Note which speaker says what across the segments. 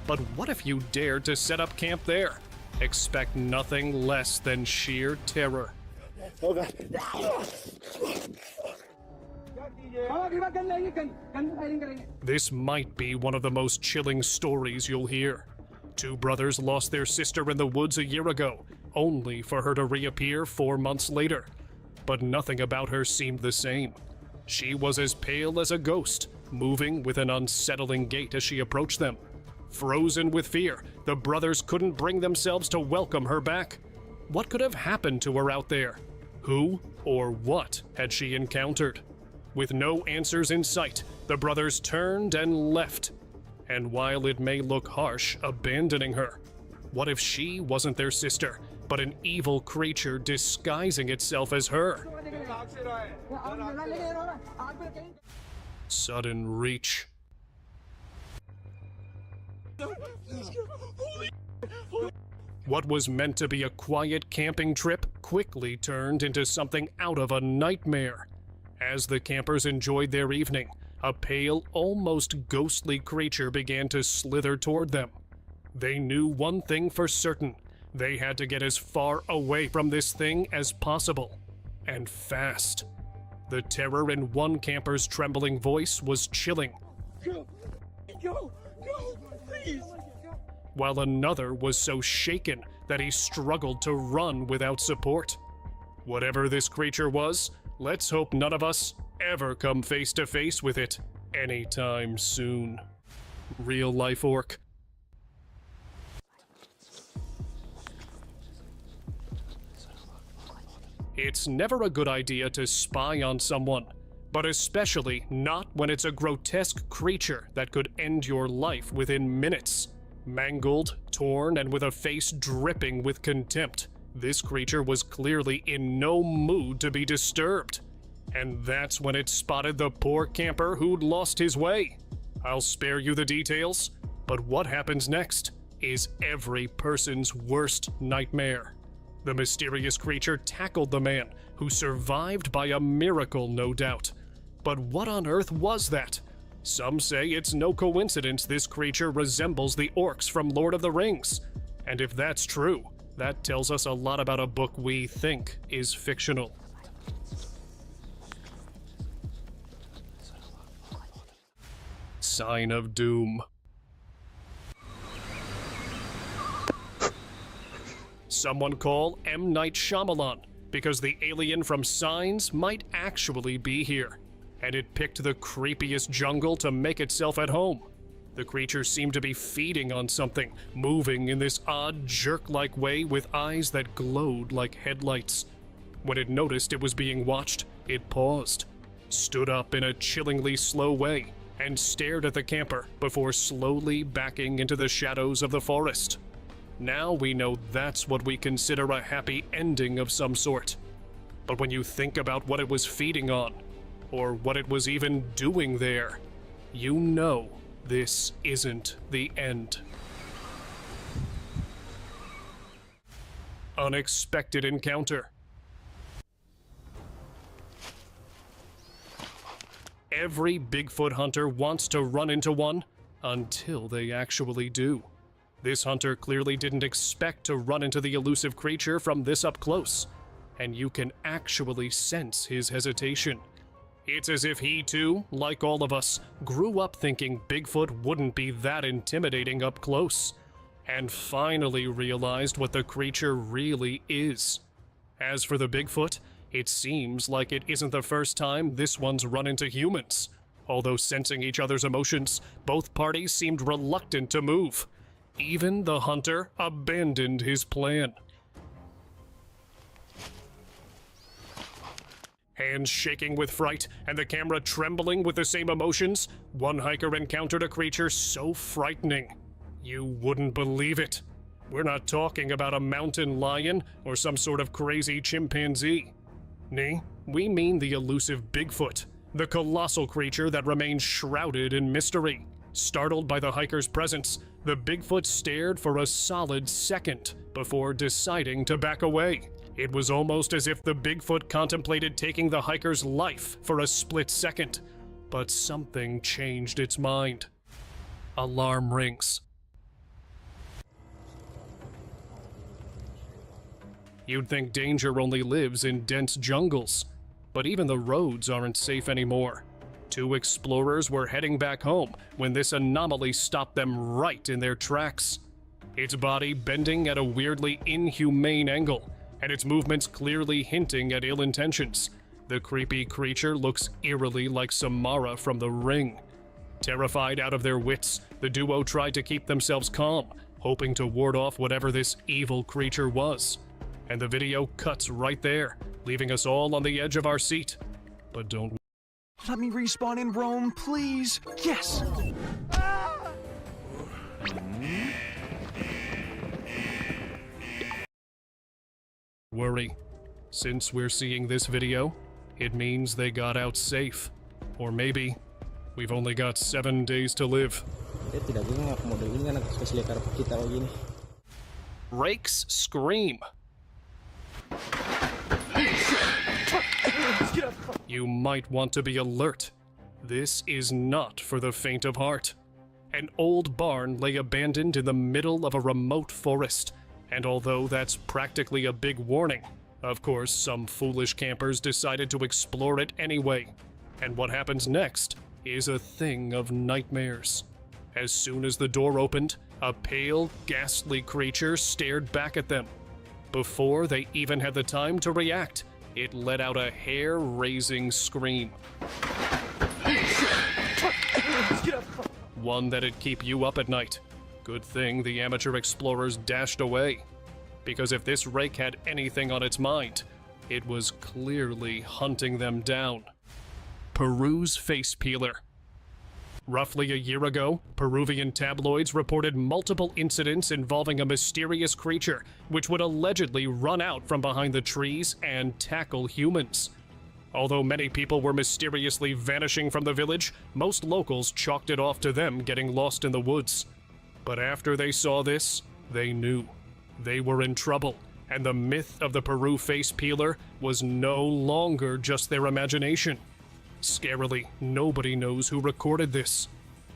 Speaker 1: But what if you dared to set up camp there? Expect nothing less than sheer terror.
Speaker 2: Oh God.
Speaker 1: This might be one of the most chilling stories you'll hear. Two brothers lost their sister in the woods a year ago, only for her to reappear 4 months later. But nothing about her seemed the same. She was as pale as a ghost, moving with an unsettling gait as she approached them. Frozen with fear, the brothers couldn't bring themselves to welcome her back. What could have happened to her out there? Who or what had she encountered? With no answers in sight, the brothers turned and left. And while it may look harsh abandoning her, what if she wasn't their sister, but an evil creature disguising itself as her? Sudden reach. What was meant to be a quiet camping trip quickly turned into something out of a nightmare. As the campers enjoyed their evening, a pale, almost ghostly creature began to slither toward them. They knew one thing for certain. They had to get as far away from this thing as possible. And fast. The terror in one camper's trembling voice was chilling.
Speaker 2: Go, please.
Speaker 1: While another was so shaken that he struggled to run without support. Whatever this creature was, let's hope none of us ever come face to face with it anytime soon. Real life orc. It's never a good idea to spy on someone, but especially not when it's a grotesque creature that could end your life within minutes. Mangled, torn, and with a face dripping with contempt, this creature was clearly in no mood to be disturbed. And that's when it spotted the poor camper who'd lost his way. I'll spare you the details, but what happens next is every person's worst nightmare. The mysterious creature tackled the man, who survived by a miracle, no doubt. But what on earth was that? Some say it's no coincidence this creature resembles the orcs from Lord of the Rings. And if that's true, that tells us a lot about a book we think is fictional. Sign of Doom. Someone call M. Night Shyamalan, because the alien from Signs might actually be here. And it picked the creepiest jungle to make itself at home. The creature seemed to be feeding on something, moving in this odd jerk-like way with eyes that glowed like headlights. When it noticed it was being watched, it paused, stood up in a chillingly slow way, and stared at the camper before slowly backing into the shadows of the forest. Now we know that's what we consider a happy ending of some sort. But when you think about what it was feeding on, or what it was even doing there, you know this isn't the end. Unexpected encounter. Every Bigfoot hunter wants to run into one until they actually do. This hunter clearly didn't expect to run into the elusive creature from this up close, and you can actually sense his hesitation. It's as if he too, like all of us, grew up thinking Bigfoot wouldn't be that intimidating up close, and finally realized what the creature really is. As for the Bigfoot, it seems like it isn't the first time this one's run into humans. Although sensing each other's emotions, both parties seemed reluctant to move. Even the hunter abandoned his plan. Hands shaking with fright and the camera trembling with the same emotions, one hiker encountered a creature so frightening. You wouldn't believe it. We're not talking about a mountain lion or some sort of crazy chimpanzee. We mean the elusive Bigfoot, the colossal creature that remains shrouded in mystery. Startled by the hiker's presence, the Bigfoot stared for a solid second before deciding to back away. It was almost as if the Bigfoot contemplated taking the hiker's life for a split second, but something changed its mind. Alarm rings. You'd think danger only lives in dense jungles, but even the roads aren't safe anymore. 2 explorers were heading back home when this anomaly stopped them right in their tracks. Its body bending at a weirdly inhumane angle, and its movements clearly hinting at ill intentions. The creepy creature looks eerily like Samara from The Ring. Terrified out of their wits, the duo tried to keep themselves calm, hoping to ward off whatever this evil creature was. And the video cuts right there, leaving us all on the edge of our seat. But don't
Speaker 2: Let me respawn in Rome, please. Yes!
Speaker 1: worry. Since we're seeing this video, it means they got out safe. Or maybe we've only got 7 days to live. Rakes scream. You might want to be alert. This is not for the faint of heart. An old barn lay abandoned in the middle of a remote forest, and although that's practically a big warning, of course some foolish campers decided to explore it anyway. And what happens next is a thing of nightmares. As soon as the door opened, a pale, ghastly creature stared back at them. Before they even had the time to react, it let out a hair-raising scream. One that'd keep you up at night. Good thing the amateur explorers dashed away. Because if this rake had anything on its mind, it was clearly hunting them down. Peru's face peeler. Roughly a year ago, Peruvian tabloids reported multiple incidents involving a mysterious creature which would allegedly run out from behind the trees and tackle humans. Although many people were mysteriously vanishing from the village, most locals chalked it off to them getting lost in the woods. But after they saw this, they knew. They were in trouble, and the myth of the Peru face peeler was no longer just their imagination. Scarily, nobody knows who recorded this.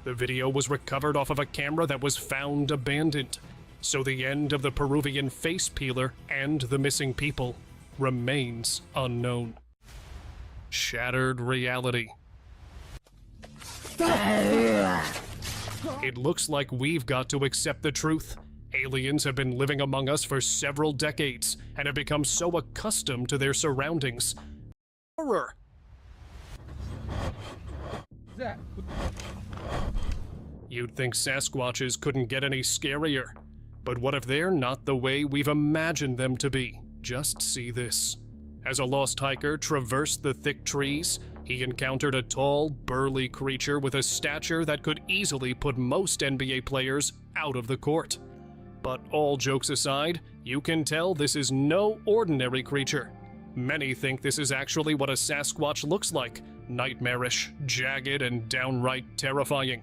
Speaker 1: The video was recovered off of a camera that was found abandoned, so the end of the Peruvian face peeler and the missing people remains unknown. Shattered reality. It looks like we've got to accept the truth. Aliens have been living among us for several decades and have become so accustomed to their surroundings. Horror! You'd think Sasquatches couldn't get any scarier. But what if they're not the way we've imagined them to be? Just see this. As a lost hiker traversed the thick trees, he encountered a tall, burly creature with a stature that could easily put most NBA players out of the court. But all jokes aside, you can tell this is no ordinary creature. Many think this is actually what a Sasquatch looks like, nightmarish, jagged, and downright terrifying.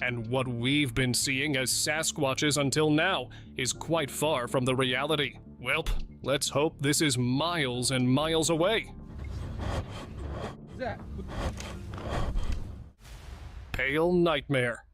Speaker 1: And what we've been seeing as Sasquatches until now is quite far from the reality. Welp, let's hope this is miles and miles away. Pale nightmare.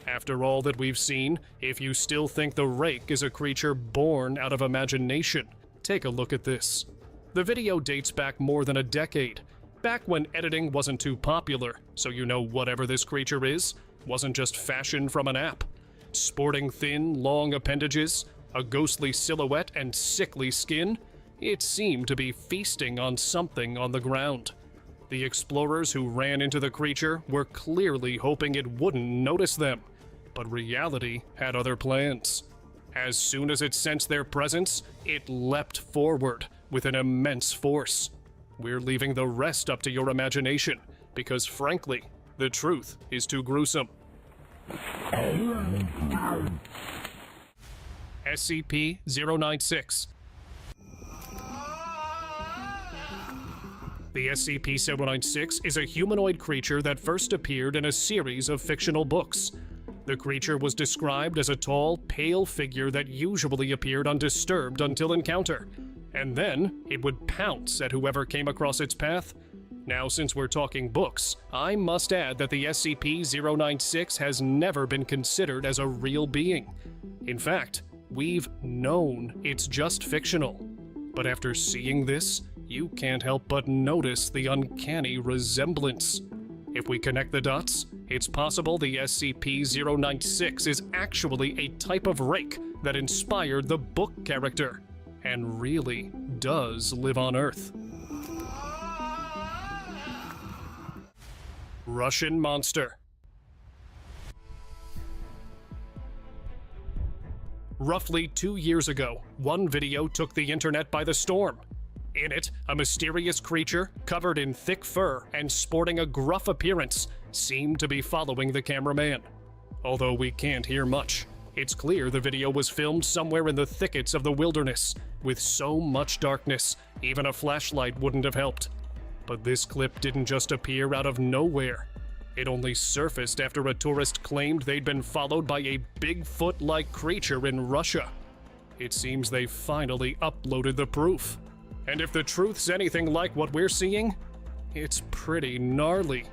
Speaker 1: After all that we've seen, if you still think the rake is a creature born out of imagination, take a look at this. The video dates back more than a decade, back when editing wasn't too popular, so you know whatever this creature is wasn't just fashioned from an app. Sporting thin, long appendages, a ghostly silhouette, and sickly skin, it seemed to be feasting on something on the ground. The explorers who ran into the creature were clearly hoping it wouldn't notice them, but reality had other plans. As soon as it sensed their presence, it leapt forward with an immense force. We're leaving the rest up to your imagination, because frankly, the truth is too gruesome. SCP-096. The SCP-096 is a humanoid creature that first appeared in a series of fictional books. The creature was described as a tall, pale figure that usually appeared undisturbed until encounter, and then it would pounce at whoever came across its path. Now, since we're talking books, I must add that the SCP-096 has never been considered as a real being. In fact, we've known it's just fictional. But after seeing this, you can't help but notice the uncanny resemblance. If we connect the dots, it's possible the SCP-096 is actually a type of rake that inspired the book character, and really does live on Earth. Russian monster. Roughly 2 years ago, one video took the internet by the storm. In it, a mysterious creature, covered in thick fur and sporting a gruff appearance, seemed to be following the cameraman. Although we can't hear much, it's clear the video was filmed somewhere in the thickets of the wilderness. With so much darkness, even a flashlight wouldn't have helped. But this clip didn't just appear out of nowhere. It only surfaced after a tourist claimed they'd been followed by a Bigfoot-like creature in Russia. It seems they finally uploaded the proof. And if the truth's anything like what we're seeing, it's pretty gnarly.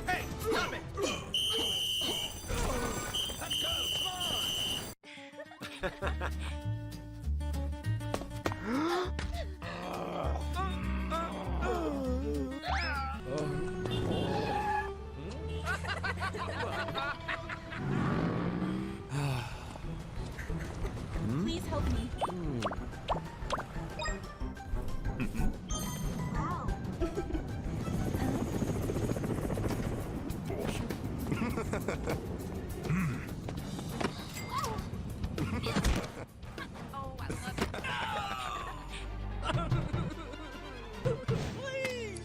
Speaker 3: Hey, stop it! Let's go, come on!
Speaker 4: Please help me. Wow. Oh, I love it.
Speaker 3: Please!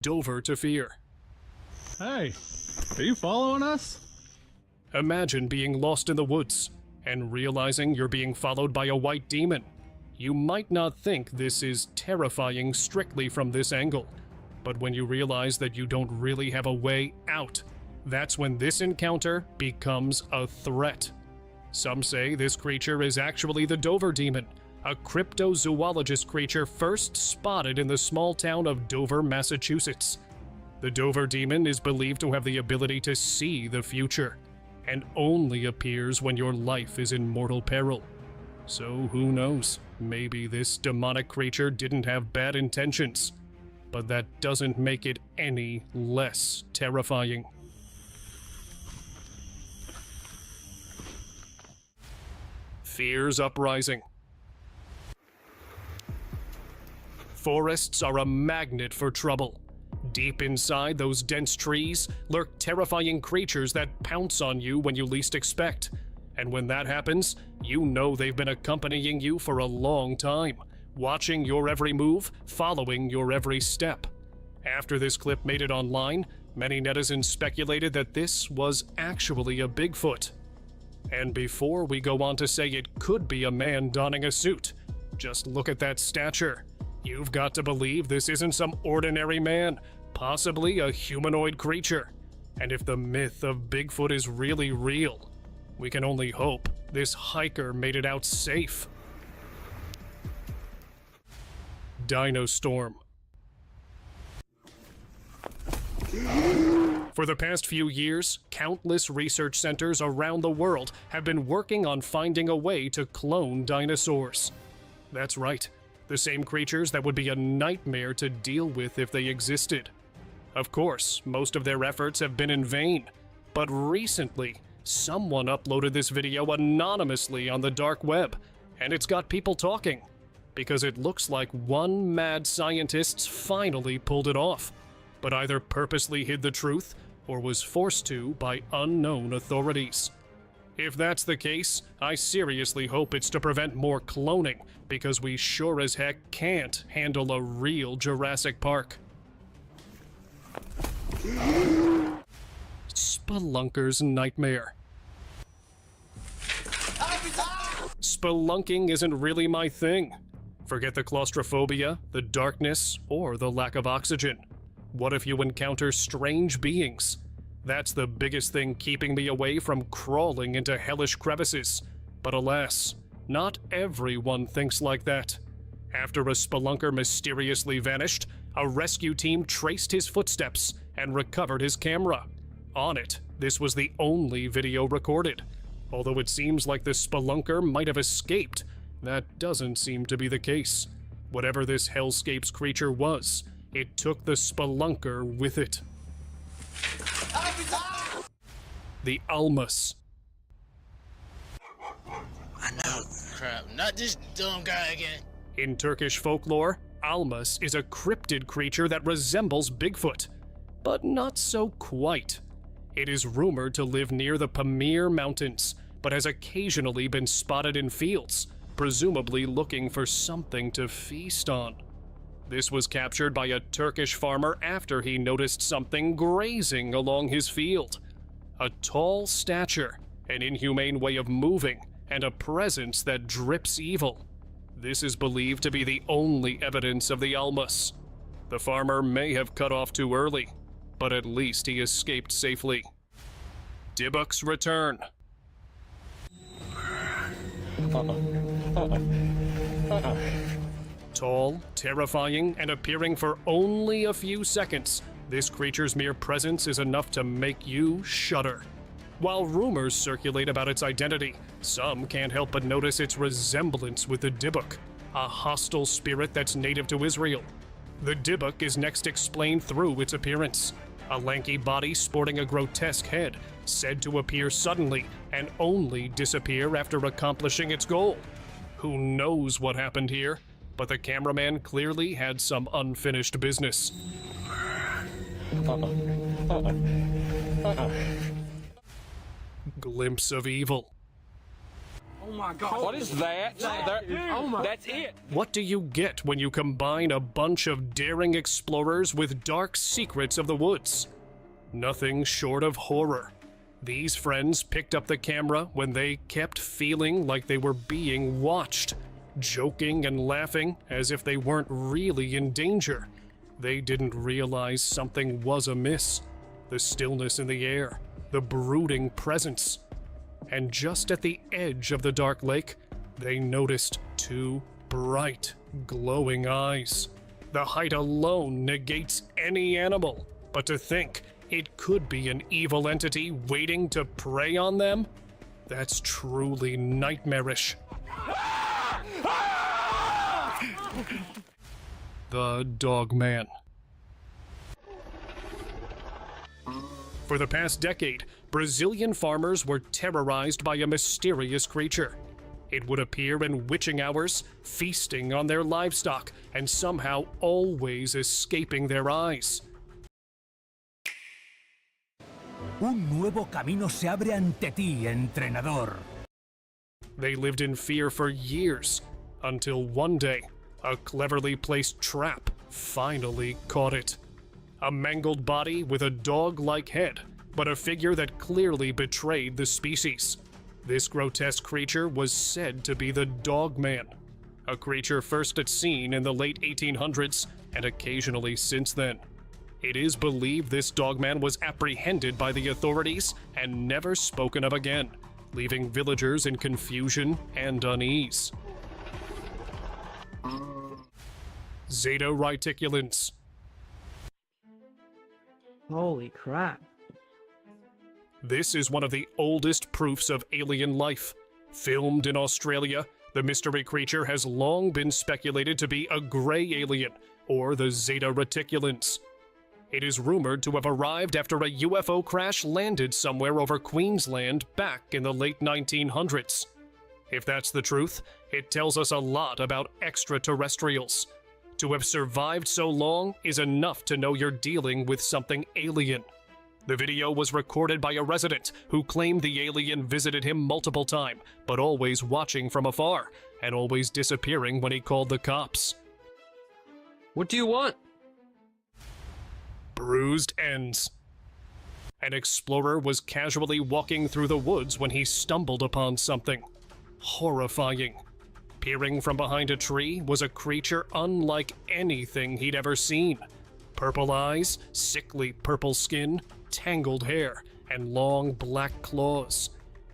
Speaker 1: Dover to fear.
Speaker 5: Hey, are you following us?
Speaker 1: Imagine being lost in the woods and realizing you're being followed by a white demon. You might not think this is terrifying strictly from this angle, but when you realize that you don't really have a way out, that's when this encounter becomes a threat. Some say this creature is actually the Dover demon, a cryptozoologist creature first spotted in the small town of Dover, Massachusetts. The Dover demon is believed to have the ability to see the future, and only appears when your life is in mortal peril. So who knows, maybe this demonic creature didn't have bad intentions, but that doesn't make it any less terrifying. Fears uprising. Forests are a magnet for trouble. Deep inside those dense trees lurk terrifying creatures that pounce on you when you least expect. And when that happens, you know they've been accompanying you for a long time, watching your every move, following your every step. After this clip made it online, many netizens speculated that this was actually a Bigfoot. And before we go on to say it could be a man donning a suit, just look at that stature. You've got to believe this isn't some ordinary man, possibly a humanoid creature. And if the myth of Bigfoot is really real, we can only hope this hiker made it out safe. Dino Storm. For the past few years, countless research centers around the world have been working on finding a way to clone dinosaurs. That's right, the same creatures that would be a nightmare to deal with if they existed. Of course, most of their efforts have been in vain, but recently, someone uploaded this video anonymously on the dark web, and it's got people talking, because it looks like one mad scientist finally pulled it off, but either purposely hid the truth or was forced to by unknown authorities. If that's the case, I seriously hope it's to prevent more cloning, because we sure as heck can't handle a real Jurassic Park. Spelunker's nightmare. Spelunking isn't really my thing. Forget the claustrophobia, the darkness, or the lack of oxygen. What if you encounter strange beings? That's the biggest thing keeping me away from crawling into hellish crevices. But alas, not everyone thinks like that. After a spelunker mysteriously vanished, a rescue team traced his footsteps and recovered his camera. On it, this was the only video recorded. Although it seems like the spelunker might have escaped, that doesn't seem to be the case. Whatever this hellscapes creature was, it took the spelunker with it. The Almas.
Speaker 3: I know. Crap, not this dumb guy again.
Speaker 1: In Turkish folklore, Almas is a cryptid creature that resembles Bigfoot, but not so quite. It is rumored to live near the Pamir Mountains, but has occasionally been spotted in fields, presumably looking for something to feast on. This was captured by a Turkish farmer after he noticed something grazing along his field. A tall stature, an inhumane way of moving, and a presence that drips evil. This is believed to be the only evidence of the Almas. The farmer may have cut off too early, but at least he escaped safely. Dybbuk's return. Tall, terrifying, and appearing for only a few seconds, this creature's mere presence is enough to make you shudder. While rumors circulate about its identity, some can't help but notice its resemblance with the Dybbuk, a hostile spirit that's native to Israel. The Dybbuk is next explained through its appearance. A lanky body sporting a grotesque head, said to appear suddenly and only disappear after accomplishing its goal. Who knows what happened here, but the cameraman clearly had some unfinished business. Glimpse of evil.
Speaker 6: Oh my God. What is that? That's it.
Speaker 1: What do you get when you combine a bunch of daring explorers with dark secrets of the woods? Nothing short of horror. These friends picked up the camera when they kept feeling like they were being watched, joking and laughing as if they weren't really in danger. They didn't realize something was amiss. The stillness in the air, the brooding presence. And just at the edge of the dark lake, they noticed two bright, glowing eyes. The height alone negates any animal, but to think it could be an evil entity waiting to prey on them? That's truly nightmarish. The Dogman. For the past decade, Brazilian farmers were terrorized by a mysterious creature. It would appear in witching hours, feasting on their livestock, and somehow always escaping their eyes.
Speaker 7: Un nuevo camino se abre ante ti, entrenador.
Speaker 1: They lived in fear for years, until one day, a cleverly placed trap finally caught it. A mangled body with a dog-like head, but a figure that clearly betrayed the species. This grotesque creature was said to be the Dogman, a creature first seen in the late 1800s and occasionally since then. It is believed this Dogman was apprehended by the authorities and never spoken of again, leaving villagers in confusion and unease. Zeta reticulans.
Speaker 8: Holy crap.
Speaker 1: This is one of the oldest proofs of alien life. Filmed in Australia, the mystery creature has long been speculated to be a gray alien, or the Zeta Reticulans. It is rumored to have arrived after a UFO crash landed somewhere over Queensland back in the late 1900s. If that's the truth, it tells us a lot about extraterrestrials. To have survived so long is enough to know you're dealing with something alien. The video was recorded by a resident who claimed the alien visited him multiple times, but always watching from afar, and always disappearing when he called the cops.
Speaker 6: What do you want?
Speaker 1: Bruised ends. An explorer was casually walking through the woods when he stumbled upon something horrifying. Peering from behind a tree was a creature unlike anything he'd ever seen. Purple eyes, sickly purple skin, tangled hair, and long black claws.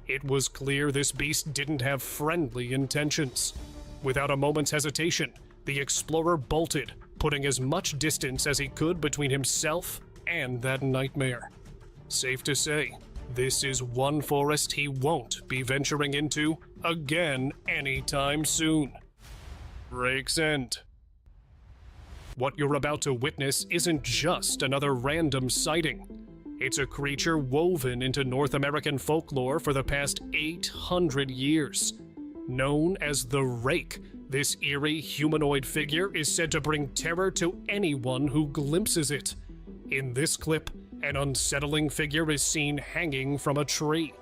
Speaker 1: It was clear this beast didn't have friendly intentions. Without a moment's hesitation, the explorer bolted, putting as much distance as he could between himself and that nightmare. Safe to say, this is one forest he won't be venturing into again anytime soon. Breaks End. What you're about to witness isn't just another random sighting. It's a creature woven into North American folklore for the past 800 years. Known as the Rake, this eerie humanoid figure is said to bring terror to anyone who glimpses it. In this clip, an unsettling figure is seen hanging from a tree.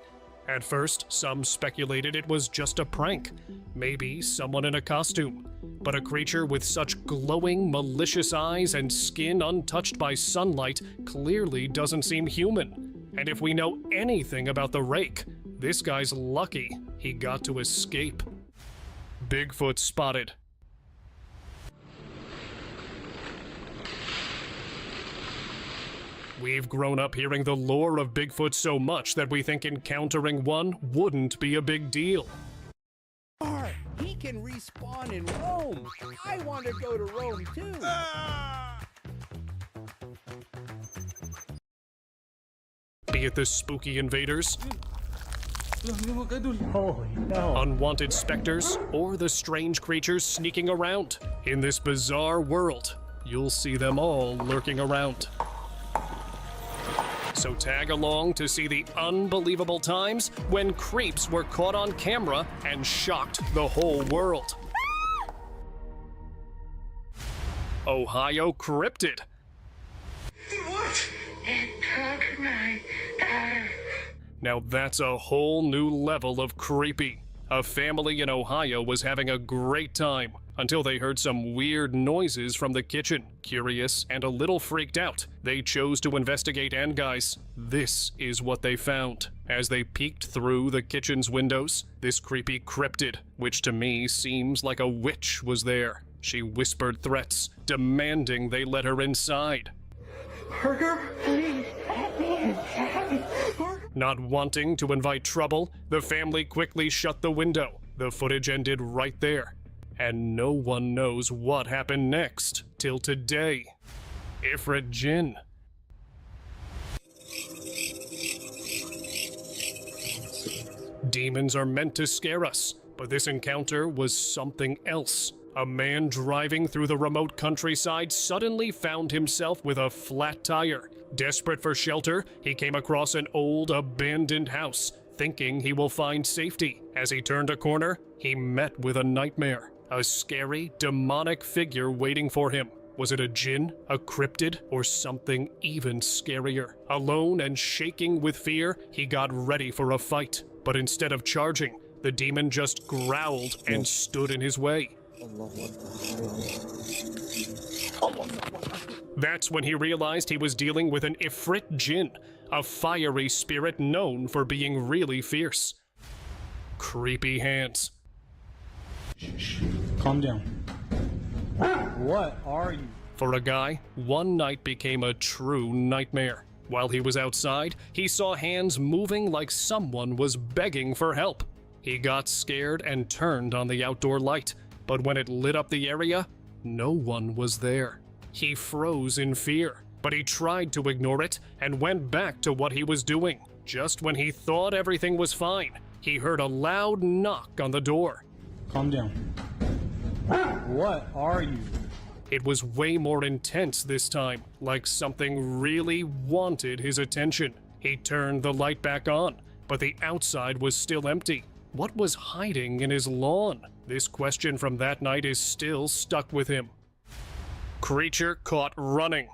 Speaker 1: At first, some speculated it was just a prank, maybe someone in a costume. But a creature with such glowing, malicious eyes and skin untouched by sunlight clearly doesn't seem human. And if we know anything about the Rake, this guy's lucky he got to escape. Bigfoot spotted. We've grown up hearing the lore of Bigfoot so much that we think encountering one wouldn't be a big deal.
Speaker 9: He can respawn in Rome. I want to go to Rome too.
Speaker 1: Be it the spooky invaders,
Speaker 7: Holy no.
Speaker 1: unwanted specters, or the strange creatures sneaking around. In this bizarre world, you'll see them all lurking around. So tag along to see the unbelievable times when creeps were caught on camera and shocked the whole world. Ohio cryptid.
Speaker 10: What? It took my daughter.
Speaker 1: Now that's a whole new level of creepy. A family in Ohio was having a great time until they heard some weird noises from the kitchen. Curious and a little freaked out, they chose to investigate, and guys, this is what they found. As they peeked through the kitchen's windows, this creepy cryptid, which to me seems like a witch, was there. She whispered threats, demanding they let her inside.
Speaker 10: Parker, please let me inside.
Speaker 1: Not wanting to invite trouble, the family quickly shut the window. The footage ended right there. And no one knows what happened next till today. Ifrit Jinn. Demons are meant to scare us, but this encounter was something else. A man driving through the remote countryside suddenly found himself with a flat tire. Desperate for shelter, he came across an old, abandoned house, thinking he will find safety. As he turned a corner, he met with a nightmare. A scary, demonic figure waiting for him. Was it a jinn, a cryptid, or something even scarier? Alone and shaking with fear, he got ready for a fight. But instead of charging, the demon just growled and stood in his way. That's when he realized he was dealing with an Ifrit Jinn, a fiery spirit known for being really fierce. Creepy hands.
Speaker 5: Calm down.
Speaker 2: What are you?
Speaker 1: For a guy, one night became a true nightmare. While he was outside, he saw hands moving like someone was begging for help. He got scared and turned on the outdoor light, but when it lit up the area, no one was there. He froze in fear. but he tried to ignore it and went back to what he was doing. Just when he thought everything was fine, he heard a loud knock on the door.
Speaker 5: Calm down. What are you?
Speaker 1: It was way more intense this time, like something really wanted his attention. He turned the light back on, but the outside was still empty. What was hiding in his lawn? This question from that night is still stuck with him. Creature caught running.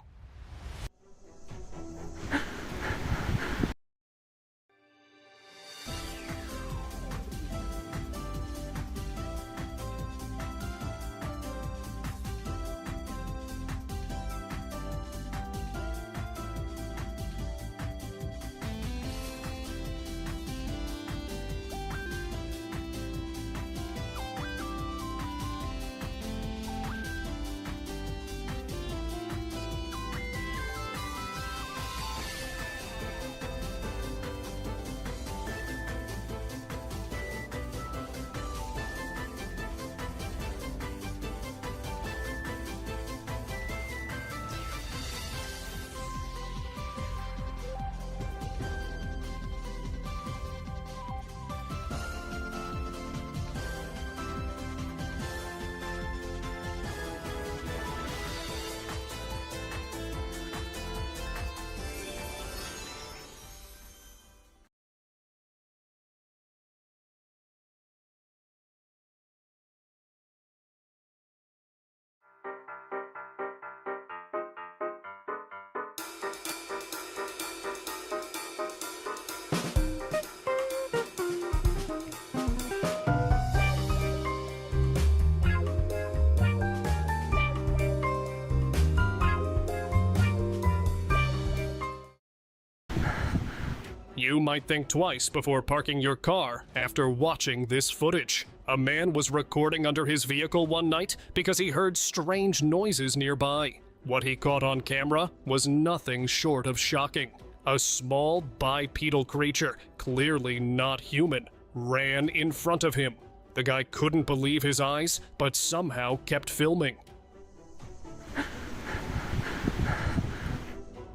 Speaker 1: You might think twice before parking your car after watching this footage. A man was recording under his vehicle one night because he heard strange noises nearby. What he caught on camera was nothing short of shocking. A small bipedal creature, clearly not human, ran in front of him. The guy couldn't believe his eyes, but somehow kept filming.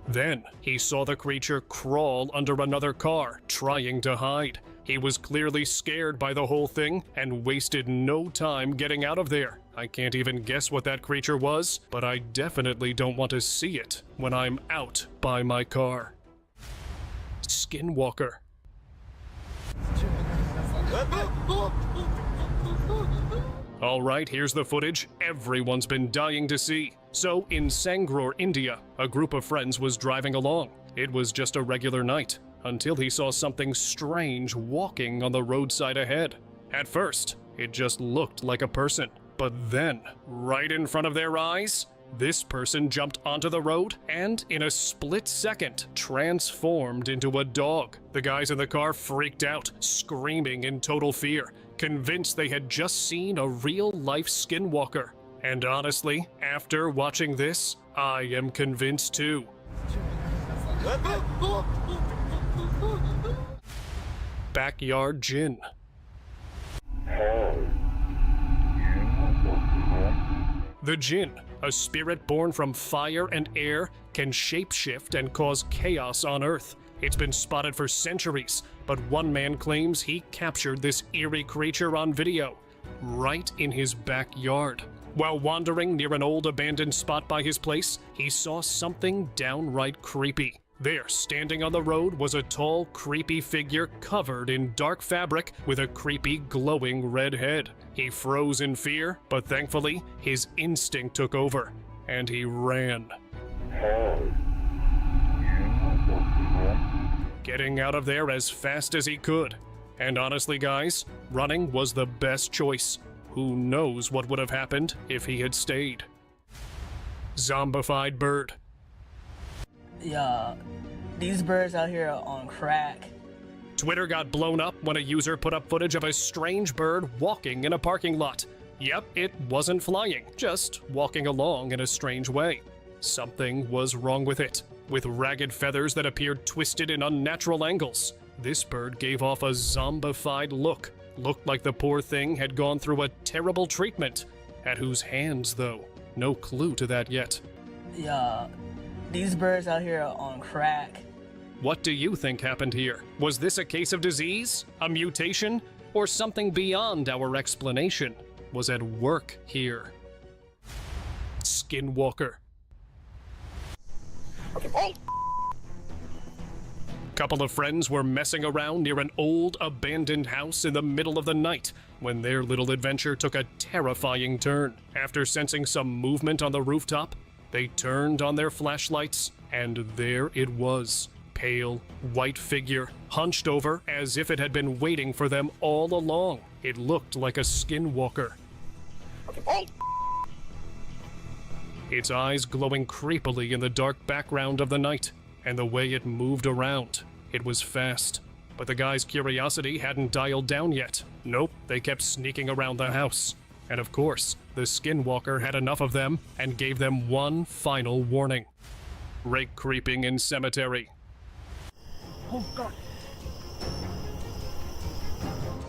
Speaker 1: Then, he saw the creature crawl under another car, trying to hide. He was clearly scared by the whole thing and wasted no time getting out of there. I can't even guess what that creature was, but I definitely don't want to see it when I'm out by my car. Skinwalker. Alright, here's the footage everyone's been dying to see. So, in Sangrur, India, a group of friends was driving along. It was just a regular night, until he saw something strange walking on the roadside ahead. At first, it just looked like a person. But then, right in front of their eyes, this person jumped onto the road and, in a split second, transformed into a dog. The guys in the car freaked out, screaming in total fear, convinced they had just seen a real-life skinwalker. And honestly, after watching this, I am convinced too. Backyard Jinn. The Jinn, a spirit born from fire and air, can shapeshift and cause chaos on Earth. It's been spotted for centuries, but one man claims he captured this eerie creature on video, right in his backyard. While wandering near an old abandoned spot by his place, he saw something downright creepy. There, standing on the road, was a tall, creepy figure covered in dark fabric with a creepy, glowing red head. He froze in fear, but thankfully, his instinct took over, and he ran. Getting out of there as fast as he could. And honestly, guys, running was the best choice. Who knows what would have happened if he had stayed. Zombified bird.
Speaker 8: Yeah, these birds out here are on crack.
Speaker 1: Twitter got blown up when a user put up footage of a strange bird walking in a parking lot. Yep, it wasn't flying, just walking along in a strange way. Something was wrong with it. With ragged feathers that appeared twisted in unnatural angles, this bird gave off a zombified look. Looked like the poor thing had gone through a terrible treatment. At whose hands, though? No clue to that yet.
Speaker 8: Yeah, These birds out here are on crack.
Speaker 1: What do you think happened here? Was this a case of disease, a mutation, or something beyond our explanation was at work here? Skinwalker. Couple of friends were messing around near an old abandoned house in the middle of the night when their little adventure took a terrifying turn. After sensing some movement on the rooftop, they turned on their flashlights, and there it was. Pale, white figure, hunched over as if it had been waiting for them all along. It looked like a skinwalker. Its eyes glowing creepily in the dark background of the night, and the way it moved around. It was fast, but the guy's curiosity hadn't dialed down yet. Nope, they kept sneaking around the house. And of course, the skinwalker had enough of them and gave them one final warning. Rake creeping in cemetery.
Speaker 10: Oh, God.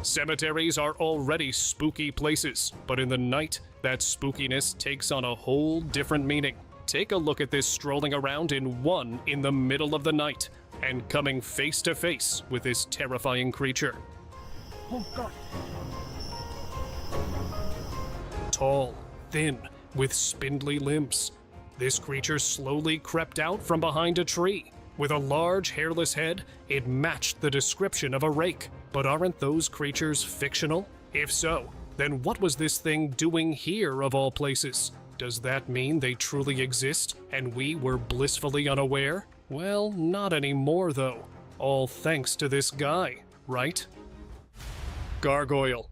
Speaker 1: Cemeteries are already spooky places, but in the night, that spookiness takes on a whole different meaning. Take a look at this strolling around in one in the middle of the night and coming face to face with this terrifying creature.
Speaker 10: Oh, God.
Speaker 1: Tall, thin, with spindly limbs. This creature slowly crept out from behind a tree. With a large, hairless head, it matched the description of a rake. But aren't those creatures fictional? If so, then what was this thing doing here of all places? Does that mean they truly exist and we were blissfully unaware? Well, not anymore though. All thanks to this guy, right? Gargoyle.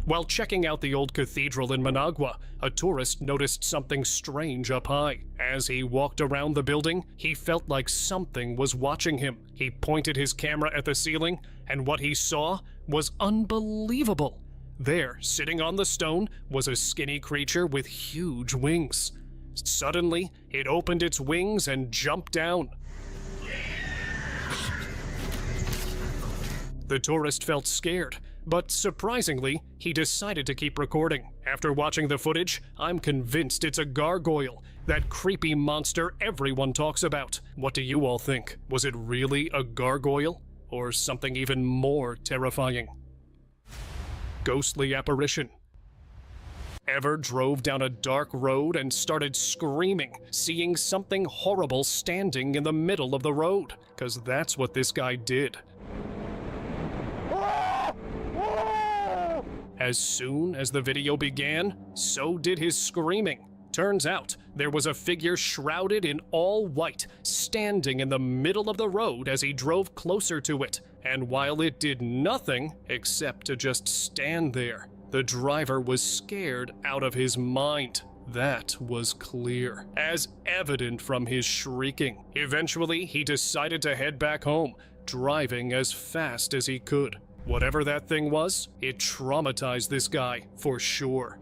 Speaker 1: While checking out the old cathedral in Managua, a tourist noticed something strange up high. As he walked around the building, he felt like something was watching him. He pointed his camera at the ceiling, and what he saw was unbelievable. There, sitting on the stone, was a skinny creature with huge wings. Suddenly, it opened its wings and jumped down. The tourist felt scared, but surprisingly, he decided to keep recording. After watching the footage, I'm convinced it's a gargoyle, that creepy monster everyone talks about. What do you all think? Was it really a gargoyle? Or something even more terrifying? Ghostly apparition. Ever drove down a dark road and started screaming, seeing something horrible standing in the middle of the road? 'Cause that's what this guy did. As soon as the video began, so did his screaming. Turns out, there was a figure shrouded in all white, standing in the middle of the road as he drove closer to it. And while it did nothing except to just stand there, the driver was scared out of his mind. That was clear, as evident from his shrieking. Eventually, he decided to head back home, driving as fast as he could. Whatever that thing was, it traumatized this guy, for sure.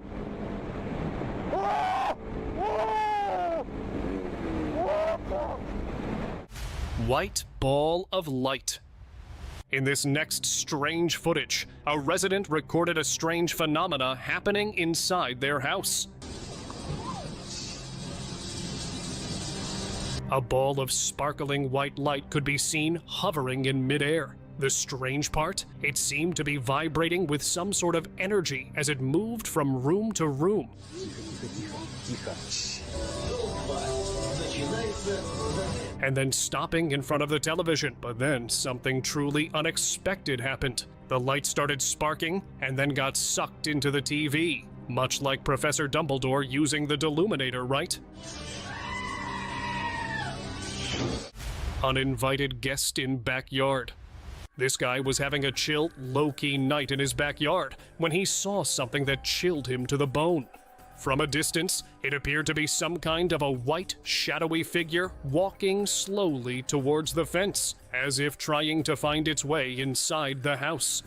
Speaker 1: White ball of light. In this next strange footage, a resident recorded a strange phenomena happening inside their house. A ball of sparkling white light could be seen hovering in midair. The strange part, it seemed to be vibrating with some sort of energy as it moved from room to room. And then stopping in front of the television. But then something truly unexpected happened. The light started sparking and then got sucked into the TV. Much like Professor Dumbledore using the Deluminator, right? Uninvited guest in backyard. This guy was having a chill, low-key night in his backyard when he saw something that chilled him to the bone. From a distance, it appeared to be some kind of a white, shadowy figure walking slowly towards the fence, as if trying to find its way inside the house.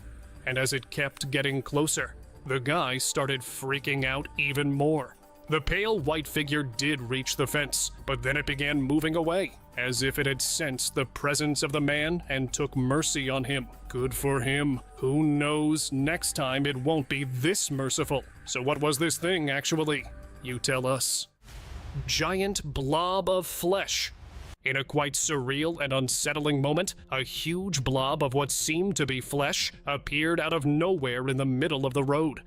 Speaker 1: And as it kept getting closer, the guy started freaking out even more. The pale white figure did reach the fence, but then it began moving away, as if it had sensed the presence of the man and took mercy on him. Good for him. Who knows, next time it won't be this merciful. So what was this thing, actually? You tell us. Giant blob of flesh. In a quite surreal and unsettling moment, a huge blob of what seemed to be flesh appeared out of nowhere in the middle of the road.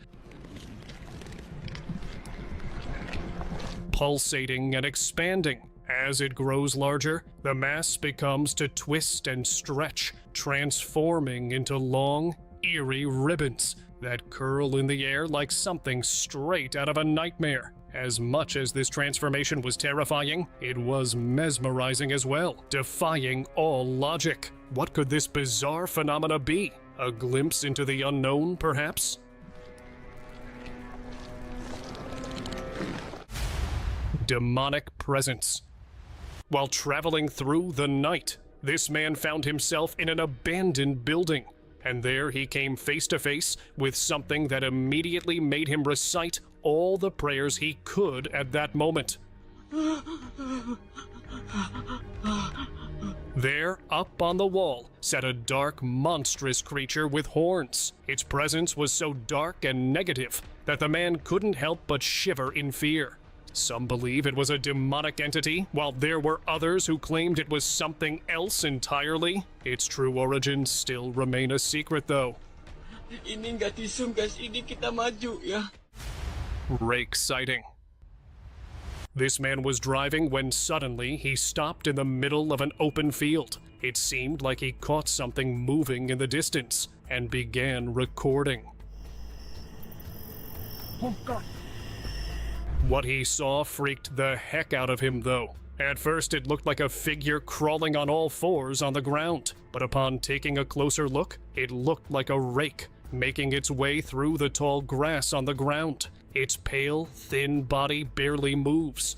Speaker 1: Pulsating and expanding. As it grows larger, the mass becomes to twist and stretch, transforming into long, eerie ribbons that curl in the air like something straight out of a nightmare. As much as this transformation was terrifying, it was mesmerizing as well, defying all logic. What could this bizarre phenomena be? A glimpse into the unknown, perhaps? Demonic presence. While traveling through the night, this man found himself in an abandoned building, and there he came face to face with something that immediately made him recite all the prayers he could at that moment. There, up on the wall, sat a dark, monstrous creature with horns. Its presence was so dark and negative that the man couldn't help but shiver in fear. Some believe it was a demonic entity, while there were others who claimed it was something else entirely. Its true origins still remain a secret, though. Rake sighting. This man was driving when suddenly he stopped in the middle of an open field. It seemed like he caught something moving in the distance and began recording.
Speaker 10: Oh God.
Speaker 1: What he saw freaked the heck out of him, though. At first, it looked like a figure crawling on all fours on the ground, but upon taking a closer look, it looked like a rake, making its way through the tall grass on the ground. Its pale, thin body barely moves.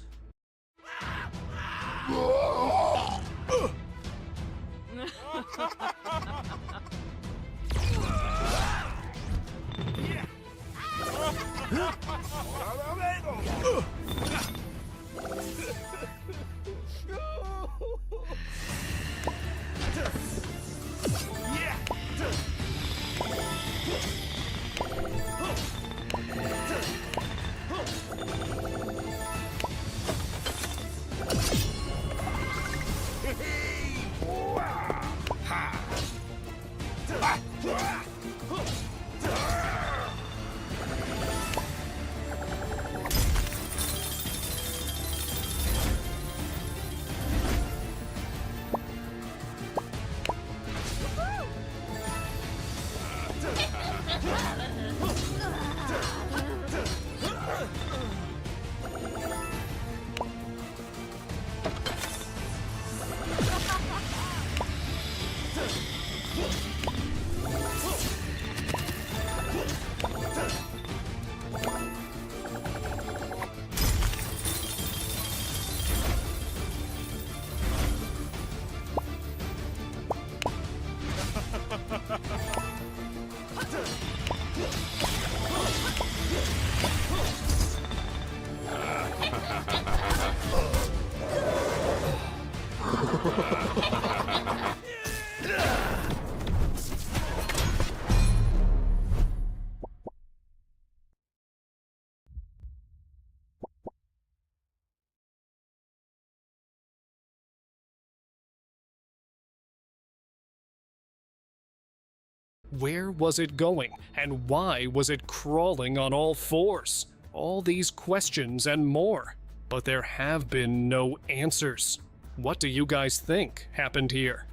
Speaker 1: Where was it going, and why was it crawling on all fours? All these questions and more. But there have been no answers. What do you guys think happened here?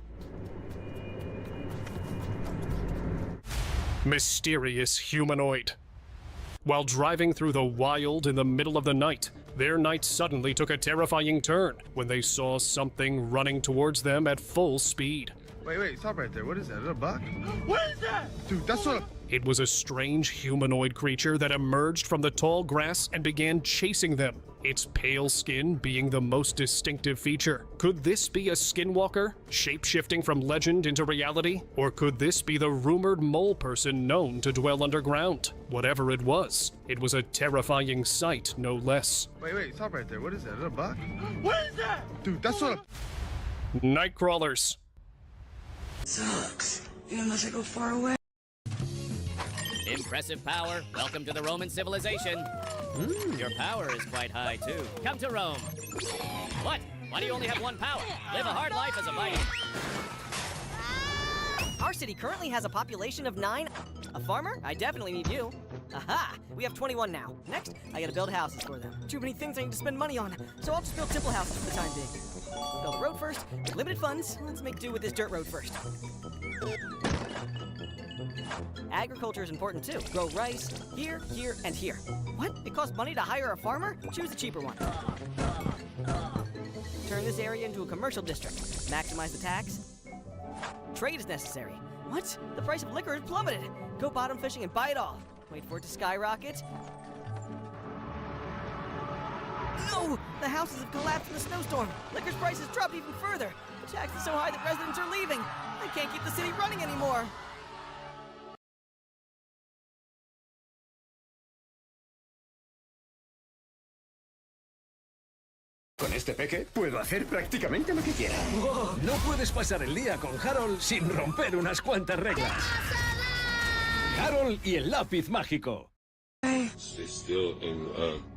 Speaker 1: Mysterious humanoid. While driving through the wild in the middle of the night, their night suddenly took a terrifying turn when they saw something running towards them at full speed.
Speaker 11: Wait, stop right there. What is that? Is that a buck?
Speaker 10: What is that?
Speaker 11: Dude, that's what
Speaker 1: It was a strange humanoid creature that emerged from the tall grass and began chasing them, its pale skin being the most distinctive feature. Could this be a skinwalker, shape-shifting from legend into reality? Or could this be the rumored mole person known to dwell underground? Whatever it was a terrifying sight, no less.
Speaker 11: Wait, stop right there. What is that? Is that a buck?
Speaker 10: What is that?
Speaker 11: Dude, that's what
Speaker 1: Nightcrawlers.
Speaker 8: Sucks. Unless I go far away.
Speaker 12: Impressive power. Welcome to the Roman civilization. Your power is quite high, too. Come to Rome. What? Why do you only have one power? Live a hard life as a Viking.
Speaker 13: Our city currently has a population of 9. A farmer? I definitely need you. Aha! We have 21 now. Next, I gotta build houses for them. Too many things I need to spend money on, so I'll just build simple houses for the time being. Build a road first. Limited funds. Let's make do with this dirt road first. Agriculture is important too. Grow rice here, here, and here. What? It costs money to hire a farmer? Choose the cheaper one. Turn this area into a commercial district. Maximize the tax. Trade is necessary. What? The price of liquor has plummeted. Go bottom fishing and buy it all. Wait for it to skyrocket. No! The houses have collapsed in the snowstorm. Liquor's prices dropped even further. The tax is so high that residents are leaving. I can't keep the city running anymore.
Speaker 14: Con este peque puedo hacer prácticamente lo que quiera.
Speaker 7: Oh, no puedes pasar el día con Harold sin romper unas cuantas reglas. Harold y el lápiz mágico.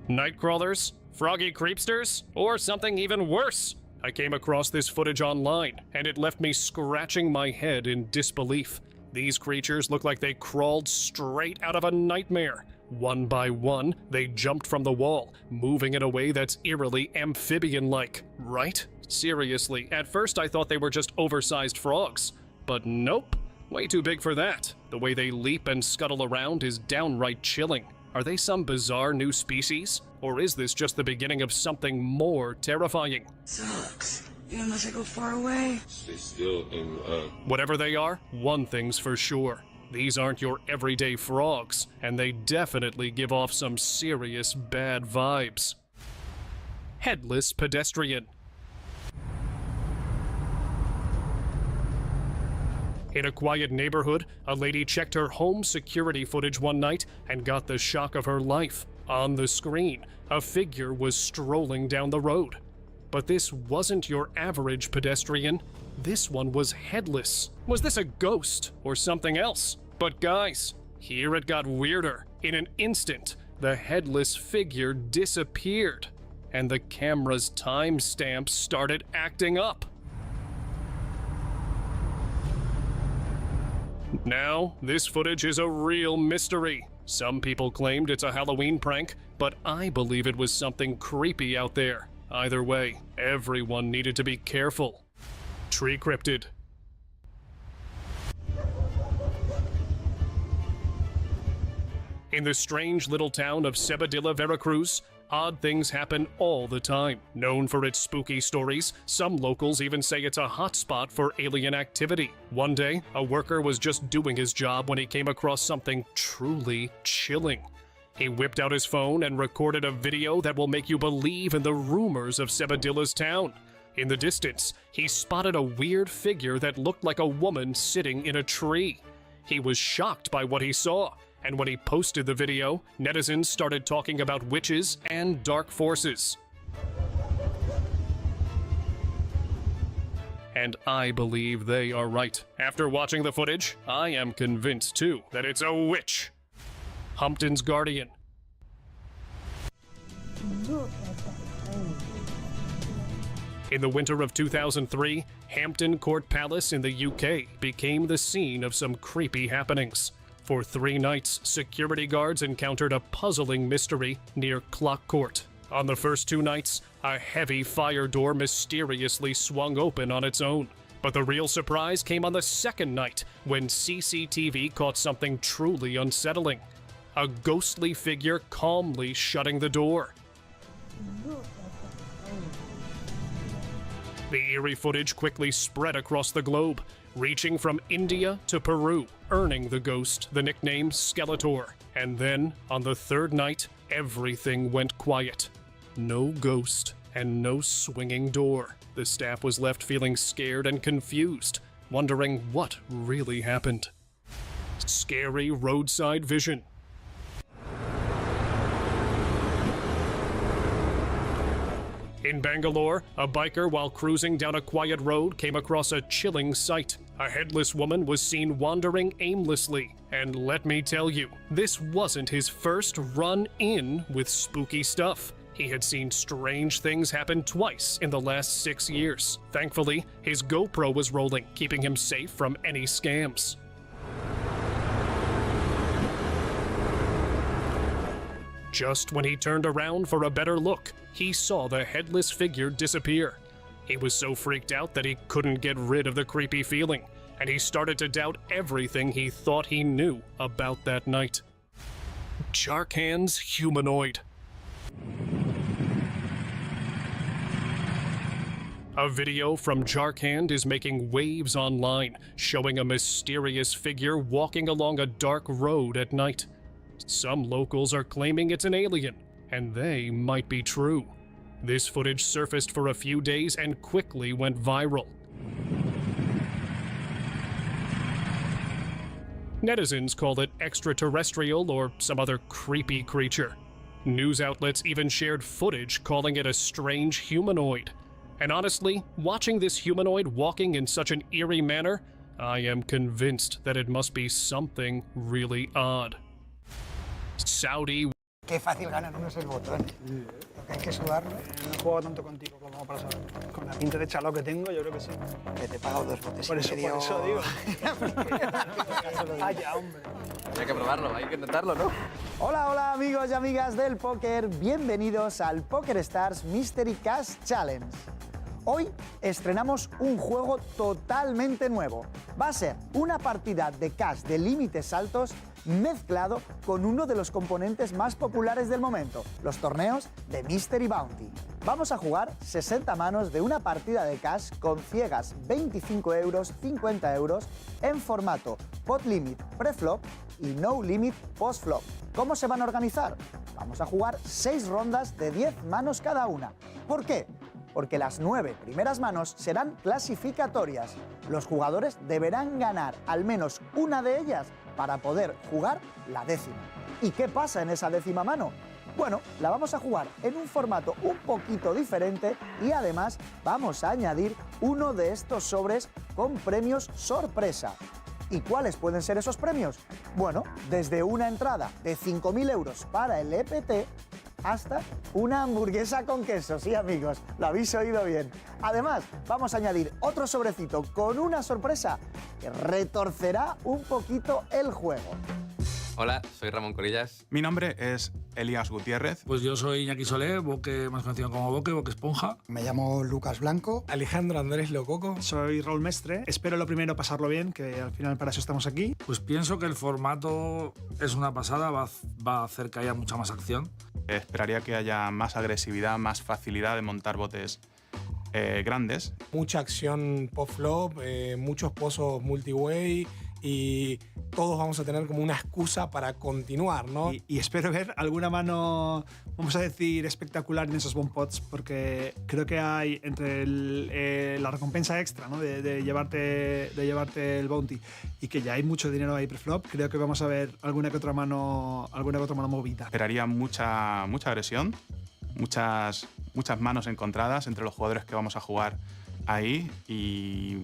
Speaker 1: Nightcrawlers? Froggy creepsters? Or something even worse? I came across this footage online, and it left me scratching my head in disbelief. These creatures look like they crawled straight out of a nightmare. One by one, they jumped from the wall, moving in a way that's eerily amphibian-like, right? Seriously, at first I thought they were just oversized frogs. But nope, way too big for that. The way they leap and scuttle around is downright chilling. Are they some bizarre new species? Or is this just the beginning of something more terrifying?
Speaker 15: Sucks. Even unless I go far away.
Speaker 16: Stay still and
Speaker 1: Whatever they are, one thing's for sure. These aren't your everyday frogs, and they definitely give off some serious bad vibes. Headless pedestrian. In a quiet neighborhood, a lady checked her home security footage one night and got the shock of her life. On the screen, a figure was strolling down the road. But this wasn't your average pedestrian. This one was headless. Was this a ghost or something else? But guys, here it got weirder. In an instant, the headless figure disappeared, and the camera's timestamp started acting up. Now, this footage is a real mystery. Some people claimed it's a Halloween prank, but I believe it was something creepy out there. Either way, everyone needed to be careful. Tree cryptid. In the strange little town of Cebadilla, Veracruz, odd things happen all the time. Known for its spooky stories, some locals even say it's a hotspot for alien activity. One day, a worker was just doing his job when he came across something truly chilling. He whipped out his phone and recorded a video that will make you believe in the rumors of Cebadilla's town. In the distance, he spotted a weird figure that looked like a woman sitting in a tree. He was shocked by what he saw, and when he posted the video, netizens started talking about witches and dark forces. And I believe they are right. After watching the footage, I am convinced too that it's a witch. Humpton's Guardian. In the winter of 2003, Hampton Court Palace in the UK became the scene of some creepy happenings. For 3 nights, security guards encountered a puzzling mystery near Clock Court. On the first 2 nights, a heavy fire door mysteriously swung open on its own. But the real surprise came on the second night, when CCTV caught something truly unsettling. A ghostly figure calmly shutting the door. The eerie footage quickly spread across the globe, reaching from India to Peru, earning the ghost the nickname Skeletor. And then, on the 3rd night, everything went quiet. No ghost and no swinging door. The staff was left feeling scared and confused, wondering what really happened. Scary roadside vision. In Bangalore, a biker while cruising down a quiet road came across a chilling sight. A headless woman was seen wandering aimlessly. And let me tell you, this wasn't his first run-in with spooky stuff. He had seen strange things happen twice in the last 6 years. Thankfully, his GoPro was rolling, keeping him safe from any scams. Just when he turned around for a better look, he saw the headless figure disappear. He was so freaked out that he couldn't get rid of the creepy feeling, and he started to doubt everything he thought he knew about that night. Jharkhand's humanoid. A video from Jharkhand is making waves online, showing a mysterious figure walking along a dark road at night. Some locals are claiming it's an alien, and they might be true. This footage surfaced for a few days and quickly went viral. Netizens call it extraterrestrial or some other creepy creature. News outlets even shared footage calling it a strange humanoid. And honestly, watching this humanoid walking in such an eerie manner, I am convinced that it must be something really odd. Saudi.
Speaker 17: Qué fácil ganar uno es el botón. Lo que hay que sudarlo. No juego tanto contigo como para saber. Con la pinta de chalao que tengo, yo creo que sí. Que te he pagado 2 botes. Por eso digo. Vaya, hombre.
Speaker 6: Hay que probarlo, hay que intentarlo, ¿no?
Speaker 18: Hola, hola amigos y amigas del póker. Bienvenidos al PokerStars Mystery Cash Challenge. Hoy estrenamos un juego totalmente nuevo. Va a ser una partida de cash de límites altos mezclado con uno de los componentes más populares del momento, los torneos de Mystery Bounty. Vamos a jugar 60 manos de una partida de cash con ciegas 25 euros, 50 euros en formato pot limit preflop y no limit postflop. ¿Cómo se van a organizar? Vamos a jugar 6 rondas de 10 manos cada una. ¿Por qué? Porque las 9 primeras manos serán clasificatorias. Los jugadores deberán ganar al menos una de ellas para poder jugar la décima. ¿Y qué pasa en esa décima mano? Bueno, la vamos a jugar en un formato un poquito diferente y además vamos a añadir uno de estos sobres con premios sorpresa. ¿Y cuáles pueden ser esos premios? Bueno, desde una entrada de 5.000 euros para el EPT hasta una hamburguesa con queso. Sí, amigos, lo habéis oído bien. Además, vamos a añadir otro sobrecito con una sorpresa que retorcerá un poquito el juego.
Speaker 19: Hola, soy Ramón Corillas.
Speaker 20: Mi nombre es Elías Gutiérrez.
Speaker 21: Pues yo soy Iñaki Solé, Boque, más conocido como Boque Esponja.
Speaker 17: Me llamo Lucas Blanco.
Speaker 22: Alejandro Andrés Lococo.
Speaker 23: Soy Raúl Mestre. Espero lo primero pasarlo bien, que al final para eso estamos aquí.
Speaker 21: Pues pienso que el formato es una pasada, va a hacer que haya mucha más acción.
Speaker 20: Esperaría que haya más agresividad, más facilidad de montar botes grandes.
Speaker 22: Mucha acción post-flop, muchos pozos multiway y todos vamos a tener como una excusa para continuar, ¿no?
Speaker 23: Y espero ver alguna mano, vamos a decir, espectacular en esos bomb pots, porque creo que hay entre la recompensa extra, ¿no? de llevarte el bounty y que ya hay mucho dinero ahí preflop, creo que vamos a ver alguna que otra mano movida.
Speaker 20: Esperaría mucha agresión, muchas manos encontradas entre los jugadores que vamos a jugar ahí y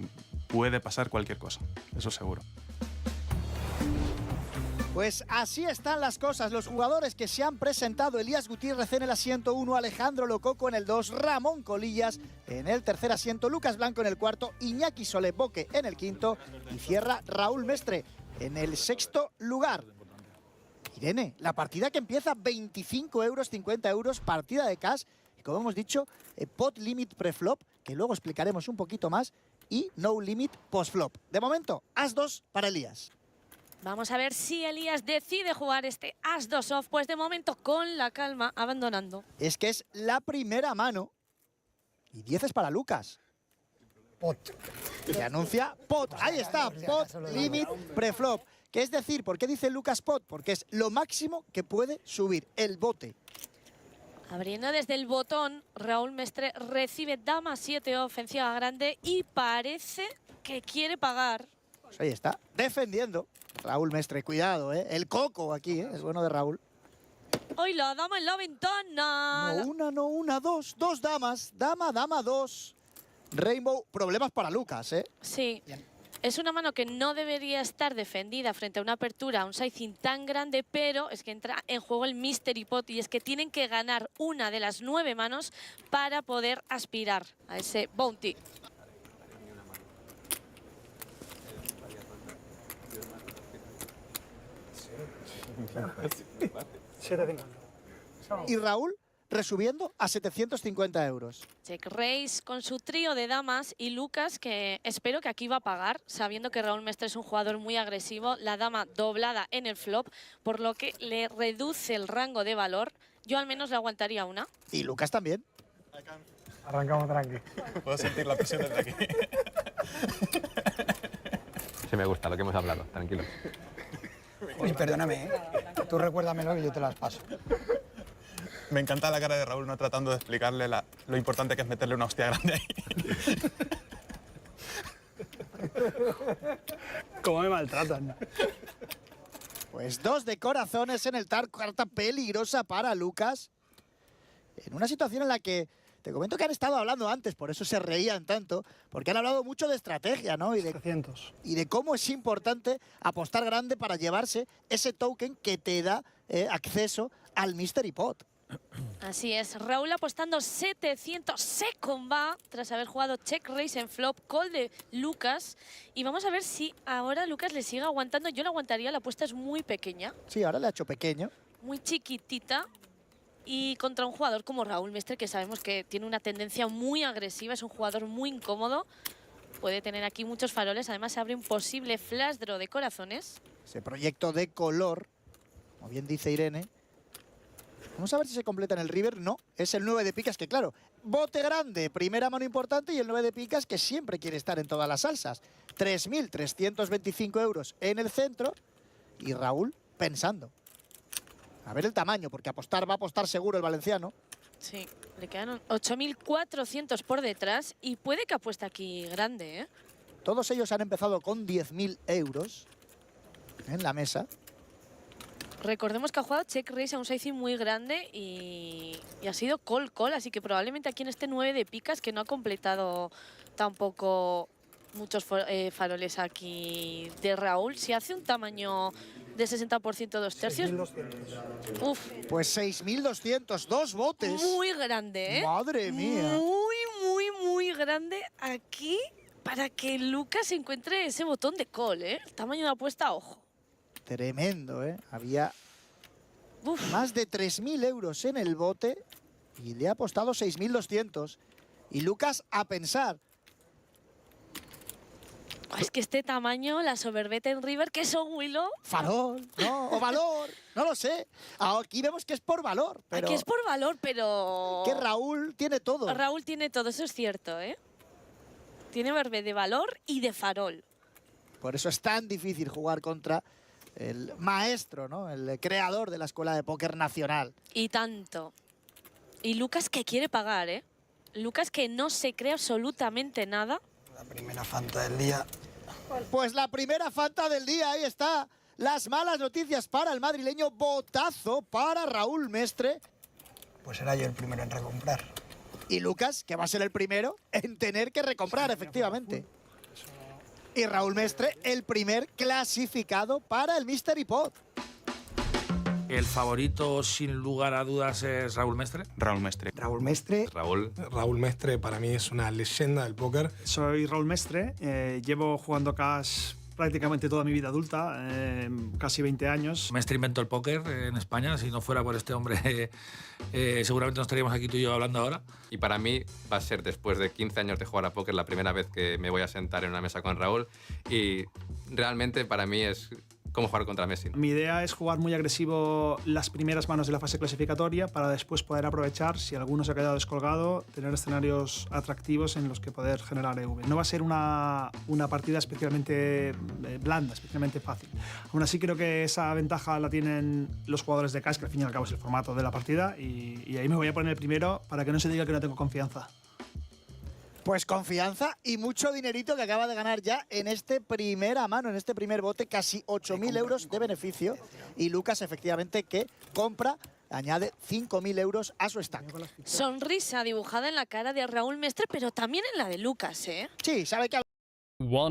Speaker 20: puede pasar cualquier cosa, eso seguro.
Speaker 18: Pues así están las cosas. Los jugadores que se han presentado: Elías Gutiérrez en el asiento 1, Alejandro Lococo en el 2, Ramón Colillas en el tercer asiento, Lucas Blanco en el cuarto, Iñaki Solé Boque en el quinto y cierra Raúl Mestre en el sexto lugar. Irene, la partida que empieza 25 euros, 50 euros, partida de cash y, como hemos dicho, pot limit preflop, que luego explicaremos un poquito más, y no limit postflop. De momento, as-2 para Elías.
Speaker 24: Vamos a ver si Elías decide jugar este as-2 off, pues de momento con la calma, abandonando.
Speaker 18: Es que es la primera mano y 10 es para Lucas.
Speaker 17: Pot.
Speaker 18: Se anuncia pot. Ahí está, pot limit preflop. ¿Qué es decir? ¿Por qué dice Lucas pot? Porque es lo máximo que puede subir el bote.
Speaker 24: Abriendo desde el botón, Raúl Mestre recibe dama 7 ofensiva grande y parece que quiere pagar.
Speaker 18: Pues ahí está, defendiendo Raúl Mestre. Cuidado, el coco aquí, es bueno de Raúl.
Speaker 24: ¡Hoy la dama en la ventana!
Speaker 18: No una, no una, dos. Dos damas. Dama, dama, dos. Rainbow, problemas para Lucas, ¿eh?
Speaker 24: Sí. Es una mano que no debería estar defendida frente a una apertura, a un sizing tan grande, pero es que entra en juego el Mystery Pot y es que tienen que ganar una de las 9 manos para poder aspirar a ese bounty.
Speaker 18: Y Raúl resubiendo a 750 euros.
Speaker 24: Check raise con su trío de damas y Lucas, que espero que aquí va a pagar, sabiendo que Raúl Mestre es un jugador muy agresivo. La dama doblada en el flop, por lo que le reduce el rango de valor. Yo al menos le aguantaría una.
Speaker 18: Y Lucas también.
Speaker 22: Arrancamos tranqui.
Speaker 2: Puedo sentir la presión desde aquí.
Speaker 19: Sí me gusta lo que hemos hablado, tranquilo.
Speaker 17: Oye, perdóname, ¿eh? Tú recuérdamelo que yo te las paso.
Speaker 2: Me encanta la cara de Raúl no tratando de explicarle lo importante que es meterle una hostia grande ahí.
Speaker 23: ¿Cómo me maltratan?
Speaker 18: Pues 2 de corazones en el TAR, carta peligrosa para Lucas. En una situación en la que te comento que han estado hablando antes, por eso se reían tanto, porque han hablado mucho de estrategia, ¿no? Y de cómo es importante apostar grande para llevarse ese token que te da acceso al Mystery Pot.
Speaker 24: Así es, Raúl apostando 700 second va tras haber jugado check raise en flop, call de Lucas. Y vamos a ver si ahora Lucas le sigue aguantando. Yo le aguantaría, la apuesta es muy pequeña.
Speaker 18: Sí, ahora le ha hecho pequeño.
Speaker 24: Muy chiquitita. Y contra un jugador como Raúl Mestre, que sabemos que tiene una tendencia muy agresiva, es un jugador muy incómodo. Puede tener aquí muchos faroles, además se abre un posible flash draw de corazones.
Speaker 18: Ese proyecto de color, como bien dice Irene. Vamos a ver si se completa en el river. No, es el 9 de picas, que claro, bote grande, primera mano importante, y el 9 de picas que siempre quiere estar en todas las salsas. 3.325 euros en el centro y Raúl pensando. A ver el tamaño, porque apostar va a apostar seguro el valenciano.
Speaker 24: Sí, le quedan 8.400 por detrás y puede que apueste aquí grande, ¿eh?
Speaker 18: Todos ellos han empezado con 10.000 euros en la mesa.
Speaker 24: Recordemos que ha jugado check raise a un sizing muy grande y ha sido call, así que probablemente aquí en este 9 de picas, que no ha completado tampoco muchos faroles aquí de Raúl, si hace un tamaño de 60% 2 tercios.
Speaker 18: 6.200.
Speaker 24: Uf.
Speaker 18: Pues 6.200, 2 botes.
Speaker 24: Muy grande, ¿eh?
Speaker 18: Madre mía.
Speaker 24: Muy grande aquí para que Lucas encuentre ese botón de call, ¿eh? El tamaño de apuesta, ojo.
Speaker 18: Tremendo, ¿eh? Había más de 3.000 euros en el bote y le ha apostado 6.200. Y Lucas a pensar.
Speaker 24: Es que este tamaño, la soberbeta en river, que son Willow.
Speaker 18: Farol, no, o valor, no lo sé. Aquí vemos que es por valor, pero...
Speaker 24: Aquí es por valor, pero...
Speaker 18: Que Raúl tiene todo.
Speaker 24: Raúl tiene todo, eso es cierto, ¿eh? Tiene verbe de valor y de farol.
Speaker 18: Por eso es tan difícil jugar contra el maestro, ¿no? El creador de la Escuela de Póker Nacional.
Speaker 24: Y tanto. Y Lucas que quiere pagar, ¿eh? Lucas que no se cree absolutamente nada.
Speaker 17: La primera Fanta del día.
Speaker 18: Pues la primera Fanta del día, ahí está. Las malas noticias para el madrileño, botazo para Raúl Mestre.
Speaker 17: Pues era yo el primero en recomprar.
Speaker 18: Y Lucas, que va a ser el primero en tener que recomprar, efectivamente. Y Raúl Mestre, el primer clasificado para el Mystery Pot.
Speaker 21: El favorito, sin lugar a dudas, es Raúl Mestre.
Speaker 20: Raúl Mestre.
Speaker 17: Raúl Mestre.
Speaker 22: Raúl Mestre para mí es una leyenda del póker.
Speaker 23: Soy Raúl Mestre, llevo jugando cash prácticamente toda mi vida adulta, casi 20 años.
Speaker 21: Mestre inventó el póker en España. Si no fuera por este hombre, seguramente no estaríamos aquí tú y yo hablando ahora.
Speaker 19: Y para mí va a ser, después de 15 años de jugar a póker, la primera vez que me voy a sentar en una mesa con Raúl. Y realmente para mí es como jugar contra Messi.
Speaker 23: Mi idea es jugar muy agresivo las primeras manos de la fase clasificatoria para después poder aprovechar, si alguno se ha quedado descolgado, tener escenarios atractivos en los que poder generar EV. No va a ser una partida especialmente blanda, especialmente fácil. Aún así creo que esa ventaja la tienen los jugadores de cash, que al fin y al cabo es el formato de la partida, y ahí me voy a poner el primero para que no se diga que no tengo confianza.
Speaker 18: Pues confianza y mucho dinerito que acaba de ganar ya en este primera mano, en este primer bote, casi 8.000 euros de beneficio. Y Lucas, efectivamente, que compra añade 5.000 euros a su stack.
Speaker 24: Sonrisa dibujada en la cara de Raúl Mestre, pero también en la de Lucas, ¿eh?
Speaker 18: Sí, sabe que...
Speaker 1: One